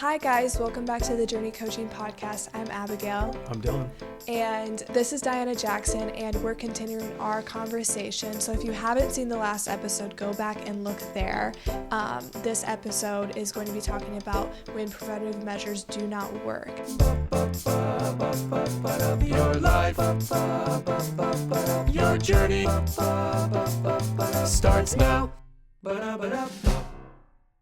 Hi guys, welcome back to the Journey Coaching Podcast. I'm Abigail. I'm Dylan. And this is Diana Jackson, and we're continuing our conversation. So if you haven't seen the last episode, go back and look there. This episode is going to be talking about when preventative measures do not work. Your life, your journey starts now.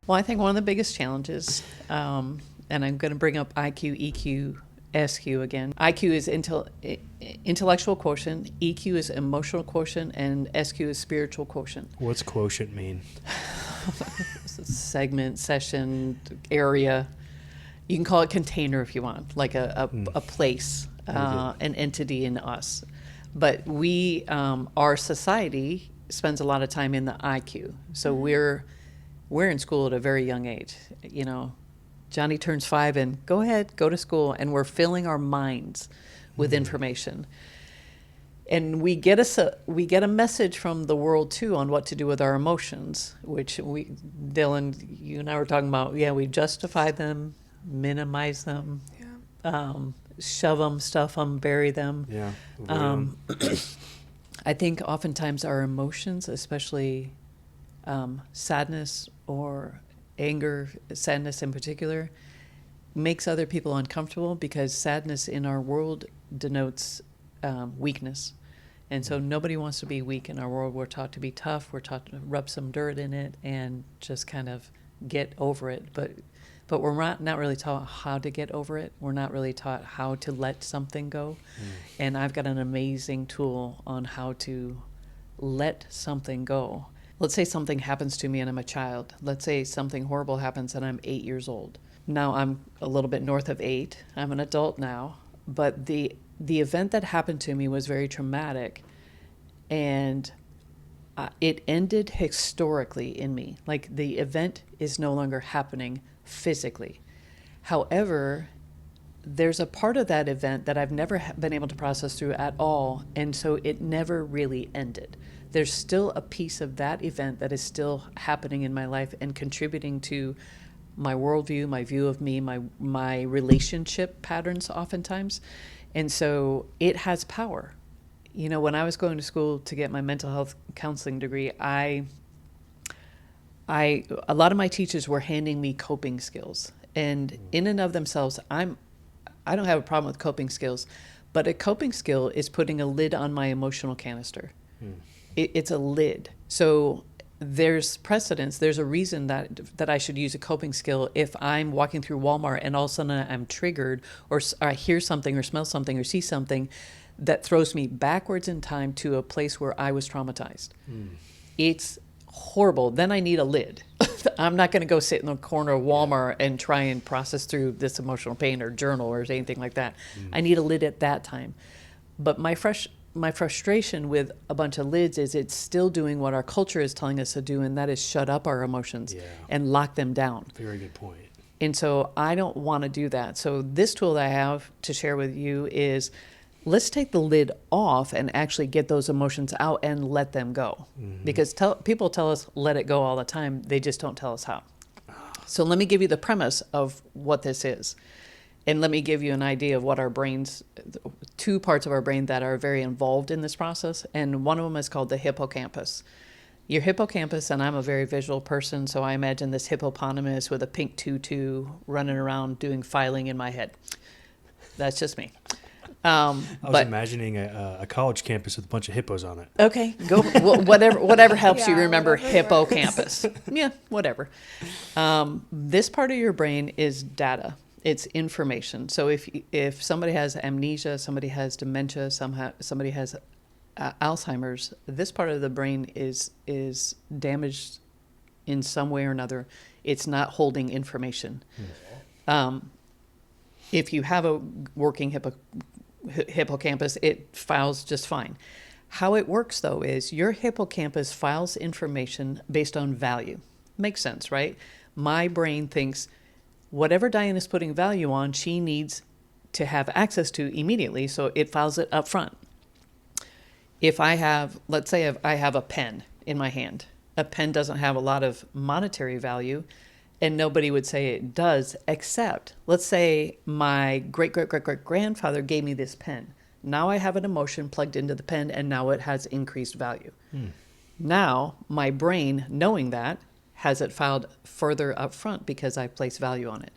Well, I think one of the biggest challenges, and I'm going to bring up IQ, EQ, SQ again. IQ is intellectual quotient, EQ is emotional quotient, and SQ is spiritual quotient. What's quotient mean? Segment, session, area. You can call it container if you want, like a place, an entity in us. But our society spends a lot of time in the IQ. So we're in school at a very young age. You know, Johnny turns 5 and go ahead, go to school, and we're filling our minds with information. And we get a message from the world too on what to do with our emotions, which Dylan, you and I were talking about. Yeah, we justify them, minimize them, shove them, stuff them, bury them. Yeah. I think oftentimes our emotions, especially sadness or anger, sadness in particular, makes other people uncomfortable because sadness in our world denotes weakness. And so nobody wants to be weak in our world. We're taught to be tough. We're taught to rub some dirt in it and just kind of get over it. But we're not really taught how to get over it. We're not really taught how to let something go. And I've got an amazing tool on how to let something go. Let's say something happens to me and I'm a child. Let's say something horrible happens and I'm 8 years old. Now I'm a little bit north of 8. I'm an adult now. But the event that happened to me was very traumatic. And it ended historically in me. Like the event is no longer happening physically. However, there's a part of that event that I've never been able to process through at all. And so it never really ended. There's still a piece of that event that is still happening in my life and contributing to my worldview, my view of me, my relationship patterns oftentimes. And so it has power. You know, when I was going to school to get my mental health counseling degree, a lot of my teachers were handing me coping skills. And in and of themselves, I don't have a problem with coping skills, but a coping skill is putting a lid on my emotional canister. It's a lid. So there's precedence. There's a reason that I should use a coping skill if I'm walking through Walmart and all of a sudden I'm triggered or I hear something or smell something or see something that throws me backwards in time to a place where I was traumatized. It's horrible. Then I need a lid. I'm not going to go sit in the corner of Walmart and try and process through this emotional pain or journal or anything like that. I need a lid at that time. But my frustration with a bunch of lids is it's still doing what our culture is telling us to do, and that is shut up our emotions and lock them down. Very good point. And so I don't want to do that. So this tool that I have to share with you is let's take the lid off and actually get those emotions out and let them go. Because people tell us let it go all the time. They just don't tell us how. So let me give you the premise of what this is. And let me give you an idea of what our brains, 2 parts of our brain that are very involved in this process. And one of them is called the hippocampus. Your hippocampus, and I'm a very visual person, so I imagine this hippopotamus with a pink tutu running around doing filing in my head. That's just me. I was imagining a college campus with a bunch of hippos on it. Okay, go whatever helps you remember whatever hippocampus. Yeah, whatever. This part of your brain is data. It's information. So if somebody has amnesia, somebody has dementia, somebody has Alzheimer's, this part of the brain is damaged in some way or another. It's not holding information. If you have a working hippocampus, it files just fine. How it works, though, is your hippocampus files information based on value. Makes sense, right? My brain thinks whatever Diana's putting value on, she needs to have access to immediately, so it files it up front. If I have, let's say I have a pen in my hand. A pen doesn't have a lot of monetary value. And nobody would say it does, except, let's say my great-great-great-great-grandfather gave me this pen. Now I have an emotion plugged into the pen, and now it has increased value. Now my brain, knowing that, has it filed further up front because I place value on it.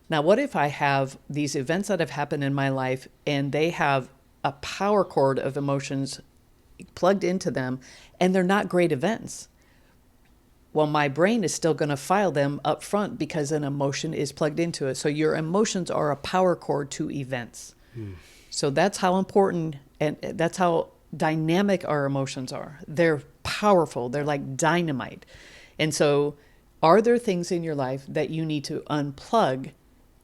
Now, what if I have these events that have happened in my life, and they have a power cord of emotions plugged into them, and they're not great events? Well, my brain is still going to file them up front because an emotion is plugged into it. So your emotions are a power cord to events. So that's how important and that's how dynamic our emotions are. They're powerful. They're like dynamite. And so are there things in your life that you need to unplug?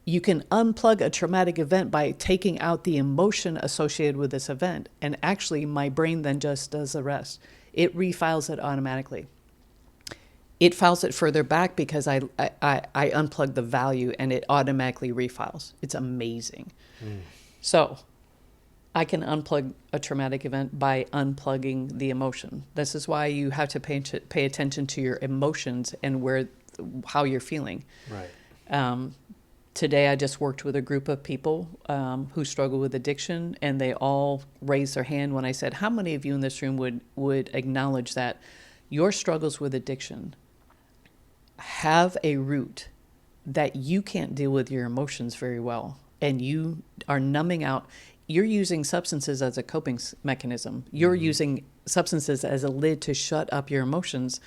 You can unplug a traumatic event by taking out the emotion associated with this event. And actually, my brain then just does the rest. It refiles it automatically. It files it further back because I unplug the value, and it automatically refiles. It's amazing. So I can unplug a traumatic event by unplugging the emotion. This is why you have to pay attention to your emotions and how you're feeling. Right. Today, I just worked with a group of people who struggle with addiction, and they all raised their hand when I said, how many of you in this room would acknowledge that your struggles with addiction have a root that you can't deal with your emotions very well, and you are numbing out. You're using substances as a coping mechanism. You're using substances as a lid to shut up your emotions,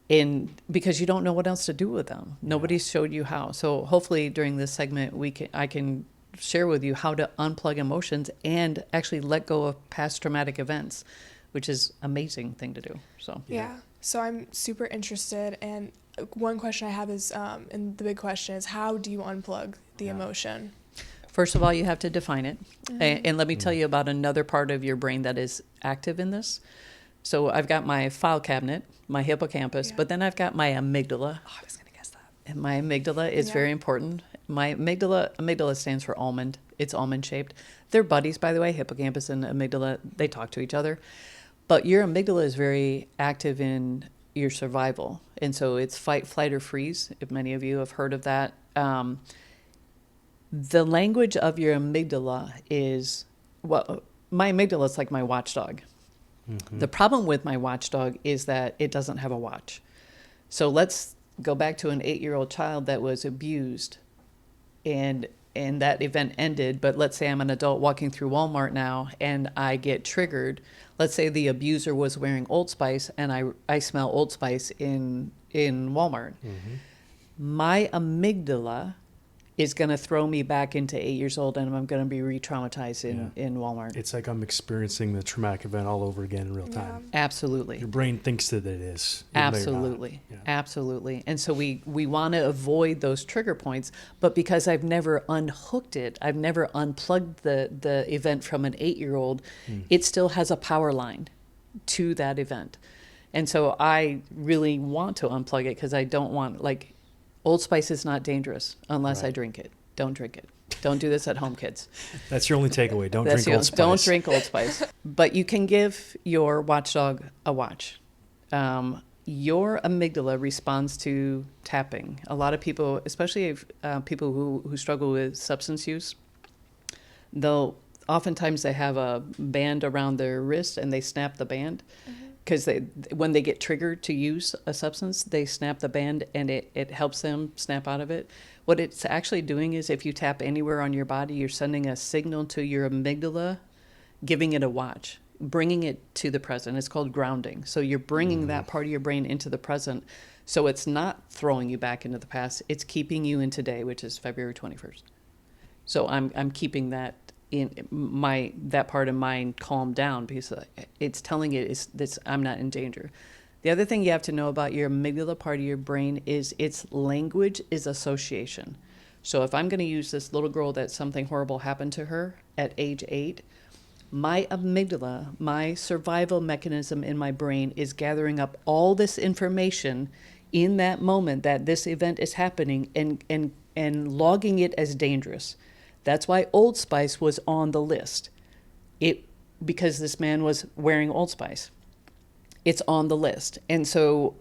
because you don't know what else to do with them. Nobody's showed you how. So hopefully during this segment, I can share with you how to unplug emotions and actually let go of past traumatic events, which is an amazing thing to do. So Yeah. So I'm super interested, and one question I have is, and the big question is, how do you unplug the emotion? First of all, you have to define it. And let me tell you about another part of your brain that is active in this. So I've got my file cabinet, my hippocampus, but then I've got my amygdala. Oh, I was going to guess that. And my amygdala is very important. My amygdala stands for almond. It's almond shaped. They're buddies, by the way. Hippocampus and amygdala, they talk to each other. But your amygdala is very active in your survival. And so it's fight, flight, or freeze, if many of you have heard of that. The language of your amygdala is, well, my amygdala is like my watchdog. The problem with my watchdog is that it doesn't have a watch. So let's go back to an 8-year-old child that was abused, and that event ended. But let's say I'm an adult walking through Walmart now, and I get triggered. Let's say the abuser was wearing Old Spice, and I smell Old Spice in Walmart. My amygdala is going to throw me back into 8 years old, and I'm going to be re-traumatized in Walmart. It's like I'm experiencing the traumatic event all over again in real time. Absolutely. Your brain thinks that it is. Absolutely. Absolutely. And so we want to avoid those trigger points, but because I've never unhooked it, I've never unplugged the event from an 8-year-old, it still has a power line to that event. And so I really want to unplug it because I don't want, like, Old Spice is not dangerous unless I drink it. Don't drink it. Don't do this at home, kids. That's your only takeaway. Don't drink Old Spice. Don't drink Old Spice. But you can give your watchdog a watch. Your amygdala responds to tapping. A lot of people, especially people who struggle with substance use, oftentimes they have a band around their wrist and they snap the band. Because when they get triggered to use a substance, they snap the band, and it helps them snap out of it. What it's actually doing is, if you tap anywhere on your body, you're sending a signal to your amygdala, giving it a watch, bringing it to the present. It's called grounding. So you're bringing that part of your brain into the present. So it's not throwing you back into the past. It's keeping you in today, which is February 21st. So I'm keeping that that part of mind calmed down, because it's telling it I'm not in danger. The other thing you have to know about your amygdala part of your brain is its language is association. So if I'm going to use this little girl that something horrible happened to her at age 8, my amygdala, my survival mechanism in my brain, is gathering up all this information in that moment that this event is happening and logging it as dangerous. That's why Old Spice was on the list. Because this man was wearing Old Spice. It's on the list. And so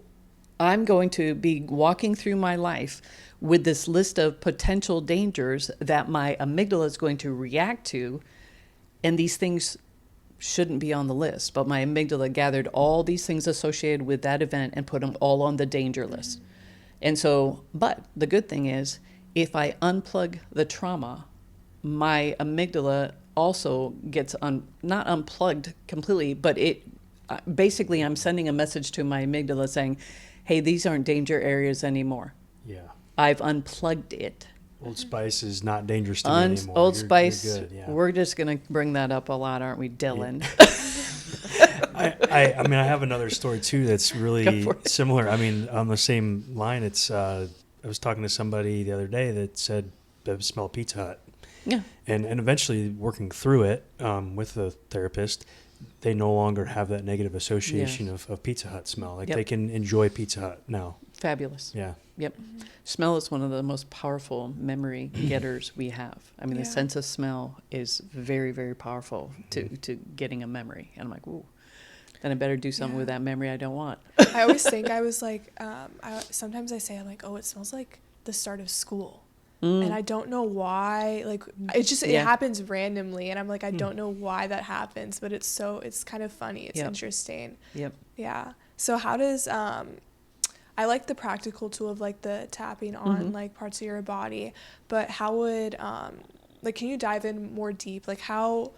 I'm going to be walking through my life with this list of potential dangers that my amygdala is going to react to. And these things shouldn't be on the list. But my amygdala gathered all these things associated with that event and put them all on the danger list. And so, but the good thing is, if I unplug the trauma, my amygdala also gets not unplugged completely, but it basically I'm sending a message to my amygdala saying, hey, these aren't danger areas anymore. Yeah. I've unplugged it. Old Spice is not dangerous to me anymore. Old You're Spice, good, yeah. we're just going to bring that up a lot, aren't we, Dylan? I mean, I have another story too that's really similar. I mean, on the same line, it's I was talking to somebody the other day that said they smell Pizza Hut. Yeah. And eventually working through it with the therapist, they no longer have that negative association of Pizza Hut smell. Like they can enjoy Pizza Hut now. Fabulous. Yeah. Yep. Smell is one of the most powerful memory getters we have. I mean, the sense of smell is very, very powerful to getting a memory. And I'm like, ooh, then I better do something with that memory I don't want. I always think I was like, sometimes I say, I'm like, oh, it smells like the start of school. And I don't know why, like, it happens randomly. And I'm like, I don't know why that happens, but it's kind of funny. It's interesting. Yep. Yeah. So how does, I like the practical tool of like the tapping on like parts of your body, but how would, like, can you dive in more deep? Like how,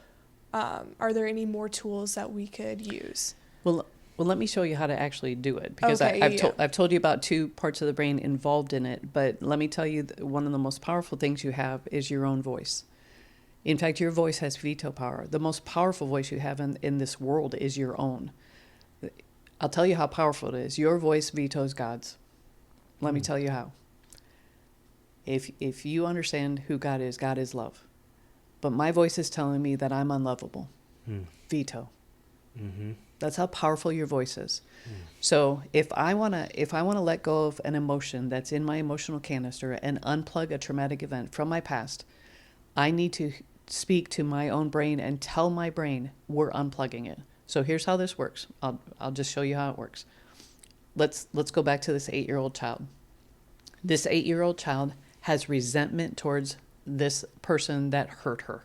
are there any more tools that we could use? Well, let me show you how to actually do it, because I've told you about two parts of the brain involved in it, but let me tell you one of the most powerful things you have is your own voice. In fact, your voice has veto power. The most powerful voice you have in this world is your own. I'll tell you how powerful it is. Your voice vetoes God's. Let me tell you how. If you understand who God is love. But my voice is telling me that I'm unlovable. Veto. Mm-hmm. That's how powerful your voice is. So if I wanna let go of an emotion that's in my emotional canister and unplug a traumatic event from my past, I need to speak to my own brain and tell my brain we're unplugging it. So here's how this works. I'll just show you how it works. Let's go back to this 8-year-old child. This 8-year-old child has resentment towards this person that hurt her.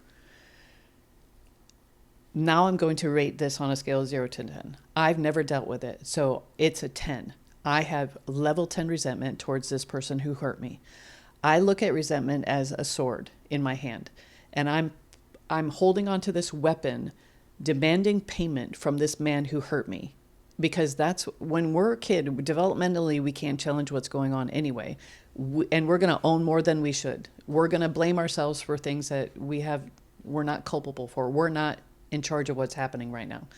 Now I'm going to rate this on a scale of 0 to 10. I've never dealt with it, so it's a 10. I have level 10 resentment towards this person who hurt me. I look at resentment as a sword in my hand, and I'm holding onto this weapon, demanding payment from this man who hurt me. Because that's when we're a kid, developmentally, we can't challenge what's going on anyway. And we're going to own more than we should. We're going to blame ourselves for things that we're not culpable for. We're not in charge of what's happening right now.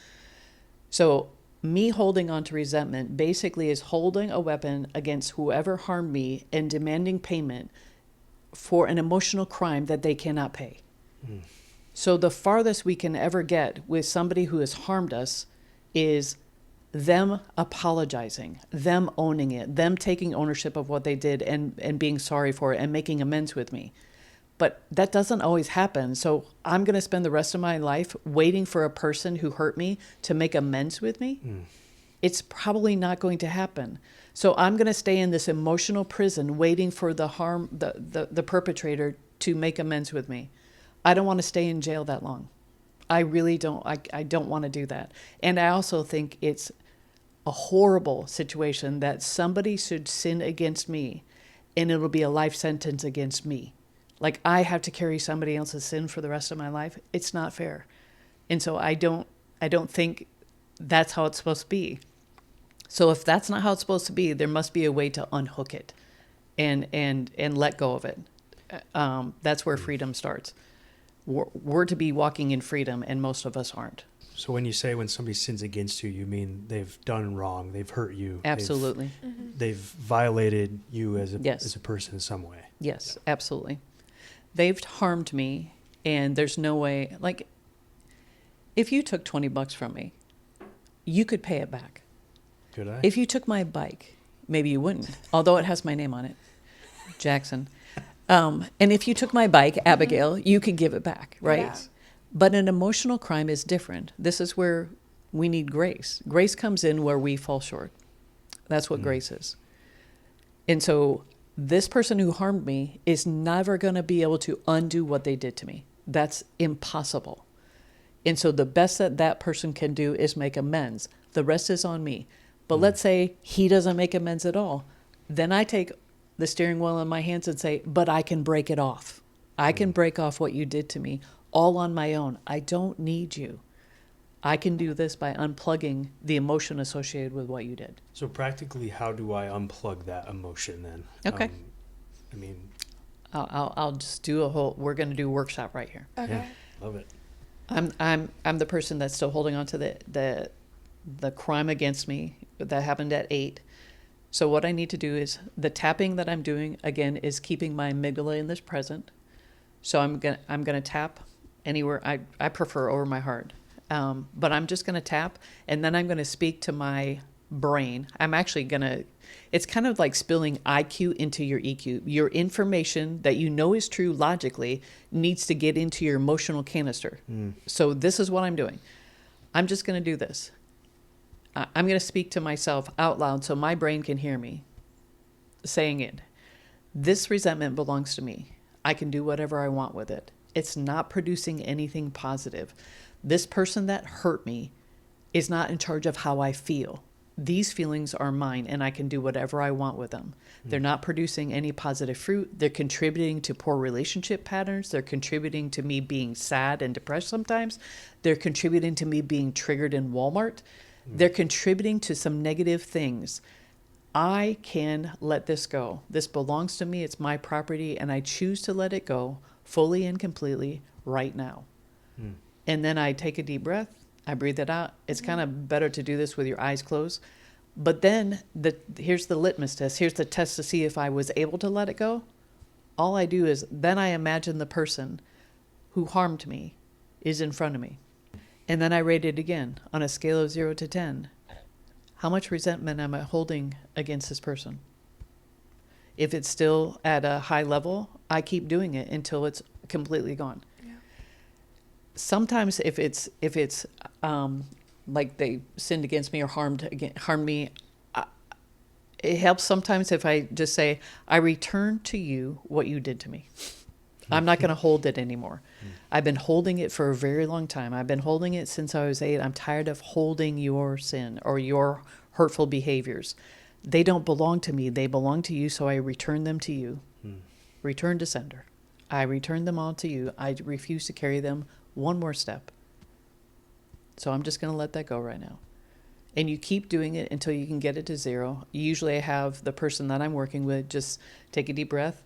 So me holding on to resentment basically is holding a weapon against whoever harmed me and demanding payment for an emotional crime that they cannot pay. So the farthest we can ever get with somebody who has harmed us is them apologizing, them owning it, them taking ownership of what they did and being sorry for it and making amends with me. But that doesn't always happen. So I'm going to spend the rest of my life waiting for a person who hurt me to make amends with me. It's probably not going to happen. So I'm going to stay in this emotional prison waiting for the perpetrator to make amends with me. I don't want to stay in jail that long. I really don't. I don't want to do that. And I also think it's a horrible situation that somebody should sin against me and it'll be a life sentence against me. Like I have to carry somebody else's sin for the rest of my life. It's not fair. And so I don't think that's how it's supposed to be. So if that's not how it's supposed to be, there must be a way to unhook it and let go of it. That's where freedom starts. We're to be walking in freedom, and most of us aren't. So when somebody sins against you, you mean they've done wrong, they've hurt you. Absolutely. They've violated you as a person in some way. Yes, absolutely. They've harmed me, and there's no way, like, if you took $20 from me, you could pay it back. Could I? If you took my bike, maybe you wouldn't, although it has my name on it, Jackson. And if you took my bike, Abigail, you could give it back, right? Yeah. But an emotional crime is different. This is where we need grace. Grace comes in where we fall short. That's what grace is. And so this person who harmed me is never going to be able to undo what they did to me. That's impossible. And so the best that that person can do is make amends. The rest is on me. But let's say he doesn't make amends at all. Then I take the steering wheel in my hands and say, but I can break it off. I can break off what you did to me all on my own. I don't need you. I can do this by unplugging the emotion associated with what you did. So practically, how do I unplug that emotion then? Okay. I mean, I'll just do a whole, we're going to do a workshop right here. Okay. yeah, love it. I'm the person that's still holding on to the crime against me that happened at 8. So what I need to do is the tapping that I'm doing again is keeping my amygdala in this present. So I'm gonna tap anywhere. I prefer over my heart, but I'm just gonna tap, and then I'm gonna speak to my brain. I'm actually gonna. It's kind of like spilling IQ into your EQ. Your information that you know is true logically needs to get into your emotional canister. So this is what I'm doing. I'm just gonna do this. I'm going to speak to myself out loud so my brain can hear me saying it. This resentment belongs to me. I can do whatever I want with it. It's not producing anything positive. This person that hurt me is not in charge of how I feel. These feelings are mine, and I can do whatever I want with them. They're not producing any positive fruit. They're contributing to poor relationship patterns. They're contributing to me being sad and depressed sometimes. They're contributing to me being triggered in Walmart. They're contributing to some negative things. I can let this go. This belongs to me. It's my property, and I choose to let it go fully and completely right now. And then I take a deep breath. I breathe it out. It's kind of better to do this with your eyes closed. But then here's the litmus test. Here's the test to see if I was able to let it go. All I do is then I imagine the person who harmed me is in front of me. And then I rate it again on a scale of 0 to 10. How much resentment am I holding against this person? If it's still at a high level, I keep doing it until it's completely gone. Yeah. Sometimes if it's like they sinned against me or harmed me, it helps sometimes if I just say, I return to you what you did to me. I'm not going to hold it anymore. I've been holding it for a very long time. I've been holding it since I was 8. I'm tired of holding your sin or your hurtful behaviors. They don't belong to me. They belong to you, so I return them to you. Return to sender. I return them all to you. I refuse to carry them one more step. So I'm just going to let that go right now. And you keep doing it until you can get it to 0. Usually I have the person that I'm working with just take a deep breath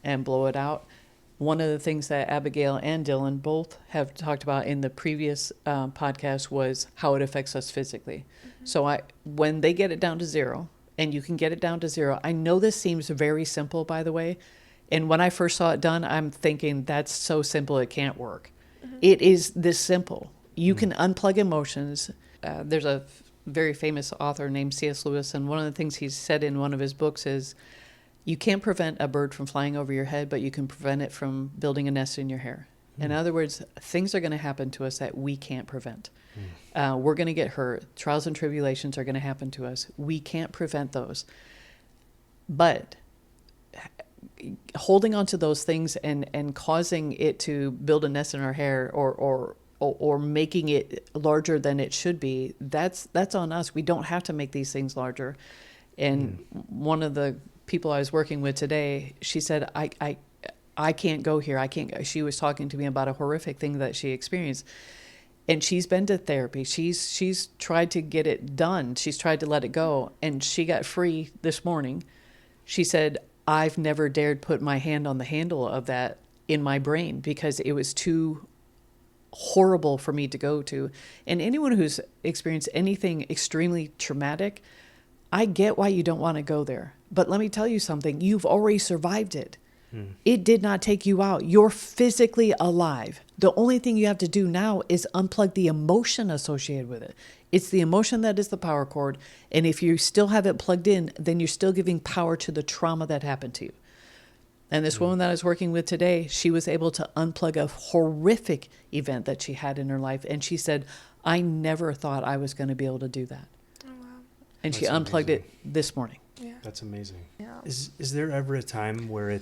and blow it out. One of the things that Abigail and Dylan both have talked about in the previous podcast was how it affects us physically. So when they get it down to 0, and you can get it down to 0, I know this seems very simple, by the way. And when I first saw it done, I'm thinking that's so simple it can't work. It is this simple. You can unplug emotions. There's a very famous author named C.S. Lewis, and one of the things he said in one of his books is, you can't prevent a bird from flying over your head, but you can prevent it from building a nest in your hair. In other words, things are going to happen to us that we can't prevent. We're going to get hurt. Trials and tribulations are going to happen to us. We can't prevent those. But holding on to those things and causing it to build a nest in our hair or making it larger than it should be, that's on us. We don't have to make these things larger. And one of the people I was working with today, she said, I can't go here. I can't. She was talking to me about a horrific thing that she experienced. And she's been to therapy. She's tried to get it done. She's tried to let it go. And she got free this morning. She said, I've never dared put my hand on the handle of that in my brain because it was too horrible for me to go to. And anyone who's experienced anything extremely traumatic, I get why you don't want to go there. But let me tell you something. You've already survived it. It did not take you out. You're physically alive. The only thing you have to do now is unplug the emotion associated with it. It's the emotion that is the power cord. And if you still have it plugged in, then you're still giving power to the trauma that happened to you. And this woman that I was working with today, she was able to unplug a horrific event that she had in her life. And she said, I never thought I was going to be able to do that. Oh, wow. And she That's unplugged amazing. it this morning. Yeah. That's amazing. Yeah. Is there ever a time where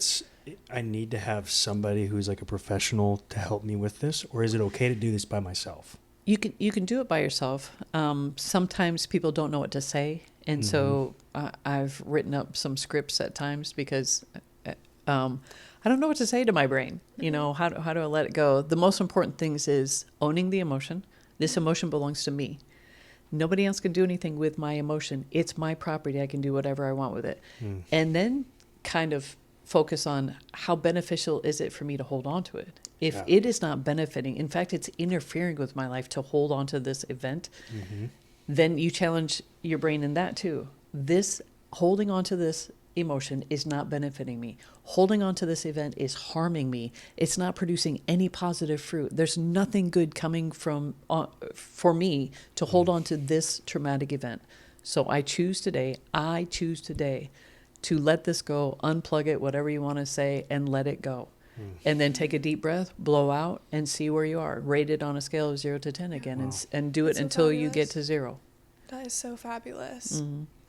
I need to have somebody who's like a professional to help me with this, or is it okay to do this by myself? You can do it by yourself. Sometimes people don't know what to say, and so I've written up some scripts at times because I don't know what to say to my brain. You know, how do I let it go? The most important things is owning the emotion. This emotion belongs to me. Nobody else can do anything with my emotion. It's my property. I can do whatever I want with it. And then kind of focus on how beneficial is it for me to hold on to it. If it is not benefiting, in fact, it's interfering with my life to hold on to this event, then you challenge your brain in that too. This holding on to this emotion is not benefiting me. Holding on to this event is harming me. It's not producing any positive fruit. There's nothing good coming from for me to hold on to this traumatic event. So I choose today to let this go, unplug it, whatever you want to say, and let it go. And then take a deep breath, blow out, and see where you are. Rate it on a scale of 0 to 10 again, and do it That's so until you get fabulous. to 0. That is so fabulous.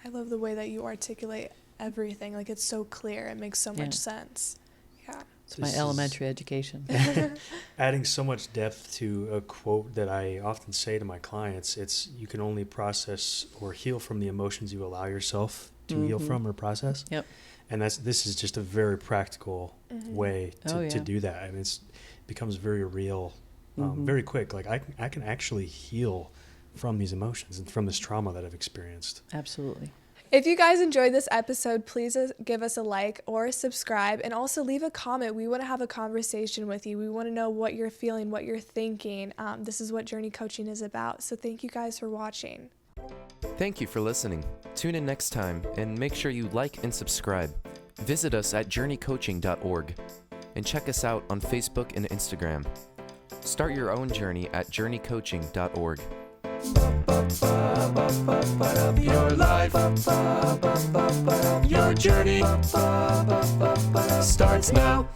I love the way that you articulate everything. Like, it's so clear. It makes so much sense. Yeah. It's my This elementary education. Adding so much depth to a quote that I often say to my clients, it's you can only process or heal from the emotions you allow yourself to heal from or process. Yep. And this is just a very practical way to do that. I mean, it becomes very real, very quick. Like I can actually heal from these emotions and from this trauma that I've experienced. Absolutely. If you guys enjoyed this episode, please give us a like or subscribe, and also leave a comment. We want to have a conversation with you. We want to know what you're feeling, what you're thinking. This is what Journey Coaching is about. So thank you guys for watching. Thank you for listening. Tune in next time and make sure you like and subscribe. Visit us at journeycoaching.org and check us out on Facebook and Instagram. Start your own journey at journeycoaching.org. Your life, your journey starts now.